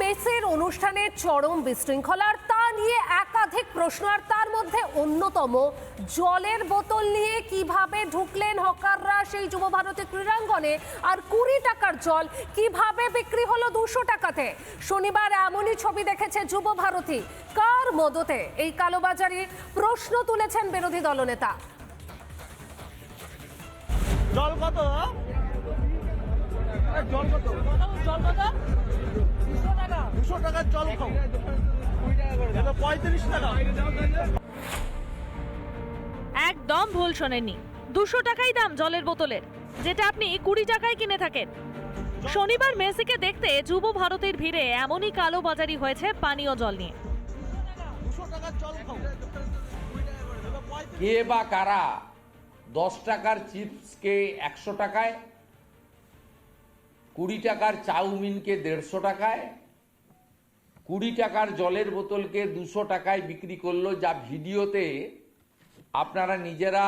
মেসের অনুষ্ঠানে চরম বিশৃঙ্খলার তা নিয়ে একাধিক প্রশ্ন, আর তার মধ্যে অন্যতম জলের বোতল নিয়ে কিভাবে ঢুকলেন হকাররা সেই যুব ভারতী ক্রীড়াঙ্গনে, আর 20 টাকার জল কিভাবে বিক্রি হলো 200 টাকাতে। শনিবার এমনই ছবি দেখেছে যুব ভারতী। কার মদতে এই কালোবাজারি, প্রশ্ন তুলেছেন বিরোধী দলনেতা। জল কত? জল কত? জল কত? 200 টাকার জল খাও। 35 টাকা। একদম ভুল শোনেননি। 200 টাকাই দাম জলের বোতলের, যেটা আপনি 20 টাকায় কিনে থাকেন। শনিবার মেসিকে দেখতে যুব ভারতীর ভিড়ে এমনই কালোবাজারি হয়েছে পানীয় জল নিয়ে। 200 টাকার জল খাও। কে বা কারা 10 টাকার চিপসকে 100 টাকায়, 20 টাকার চাউমিনকে 150 টাকায়, 20 টাকার জলের বোতলকে 200 টাকায় বিক্রি করলো, যা ভিডিওতে আপনারা নিজেরা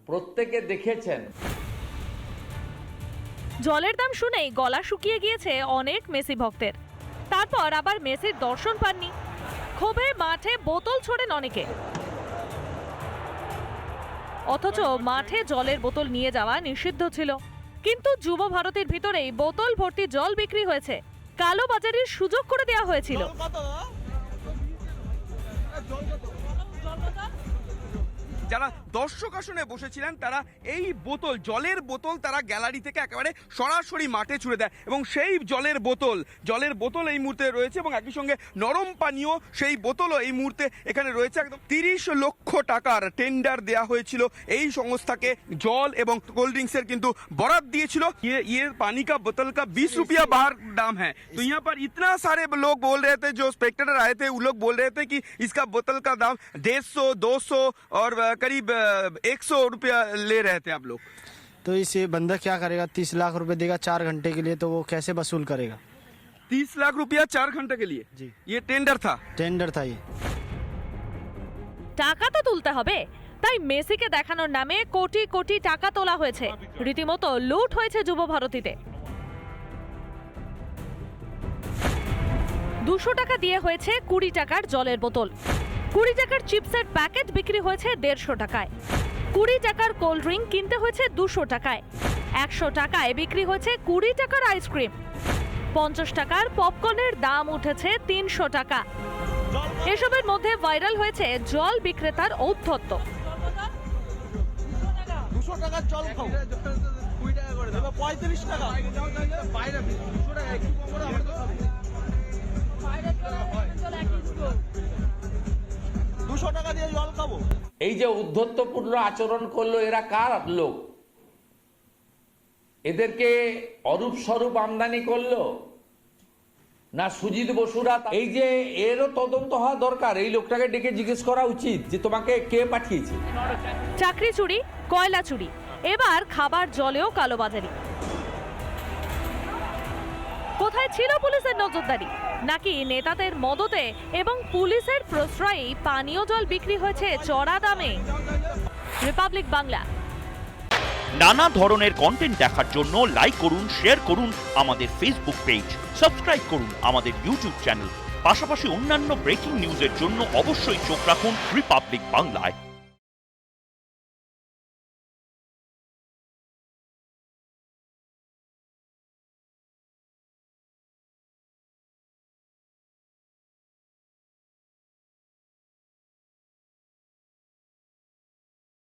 প্রত্যেকে দেখেছেন। জলের দাম শুনেই গলা শুকিয়ে গিয়েছে অনেক মেসি ভক্তের। তারপর আবার মেসির দর্শন পাননি। ক্ষোভে মাঠে বোতল ছোড়েন অনেকে। অথচ মাঠে জলের বোতল নিয়ে যাওয়া নিষিদ্ধ ছিল, কিন্তু যুব ভারতীর ভিতরেই বোতল ভর্তি জল বিক্রি হয়েছে। কালোবাজারির সুযোগ করে দেওয়া হয়েছিল। যারা দর্শক আসনে বসেছিলেন তারা এই বোতল, জলের বোতল তারা গ্যালারি থেকে একেবারে সরাসরি মাঠে ছুড়ে দেয়, এবং সেই জলের বোতল এই মুহূর্তে রয়েছে, এবং একই সঙ্গে নরম পানীয় সেই বোতলও এই মুহূর্তে এখানে রয়েছে। একদম 30 লক্ষ টাকার টেন্ডার দেয়া হয়েছিল এই সংস্থাকে। জল এবং কোল্ড ড্রিঙ্কসের কিন্তু বরাদ দিয়েছিল। ये पानी का बोतल का 20 रुपया बाहर दाम है, तो यहाँ पर इतना सारे लोग बोल रहे थे, जो स्पेक्टेटर आए थे वो लोग बोल रहे थे कि इसका बोतल का दाम 150, 200 और करीब 100 रुपया ले रहे थे आप लोग। तो इसे बंदा क्या करेगा? 30 लाख रुपए देगा 4 घंटे के लिए, तो वो कैसे वसूल करेगा? 30 लाख रुपया 4 घंटे के लिए? जी, ये टेंडर था। ये টাকা তো তুলতে হবে, তাই মেসিকে দেখানোর নামে কোটি কোটি টাকা তোলা হয়েছে। রীতিমতো লুট হয়েছে যুব ভারতীতে। 200 টাকা দিয়ে হয়েছে 20 টাকার জলের বোতল। 20 টাকার চিপসের প্যাকেট বিক্রি হয়েছে 150 টাকায়। 20 টাকার কোল্ড ড্রিঙ্ক কিনতে হয়েছে 200 টাকায়। 100 টাকায় বিক্রি হয়েছে 20 টাকার আইসক্রিম। 50 টাকার পপকর্নের দাম উঠেছে 300 টাকা। এসবের মধ্যে ভাইরাল হয়েছে জল বিক্রেতার ঔদ্ধত্য। 200 টাকার জল খাও। 35 টাকা। বাইরে 200 টাকা একটু কম করে আমাদের হবে। 200 টাকা দিয়ে জল খাবো। এই যে উদ্ধত্তপূর্ণ আচরণ করলো, এরা কার লোক? এদেরকে অরূপ স্বরূপ আমদানি করলো না সুজিত বসুরা? এই যে এরও তদন্ত হওয়া দরকার। এই লোকটাকে ডেকে জিজ্ঞেস করা উচিত যে তোমাকে কে পাঠিয়েছে। চাকরি চুরি, কয়লা চুরি, এবার খাবার জলেও কালোবাজারি। কোথায় ছিল পুলিশের নজরদারি? নাকি নেতাদের মদতে এবং পুলিশের প্রশ্রয়ে পানীয় জল বিক্রি হয়েছে চড়া দামে? রিপাবলিক বাংলা। নানা ধরনের কন্টেন্ট দেখার জন্য লাইক করুন, শেয়ার করুন আমাদের ফেসবুক পেজ, সাবস্ক্রাইব করুন আমাদের ইউটিউব চ্যানেল। পাশাপাশি অন্যান্য ব্রেকিং নিউজের জন্য অবশ্যই চোখ রাখুন রিপাবলিক বাংলায়।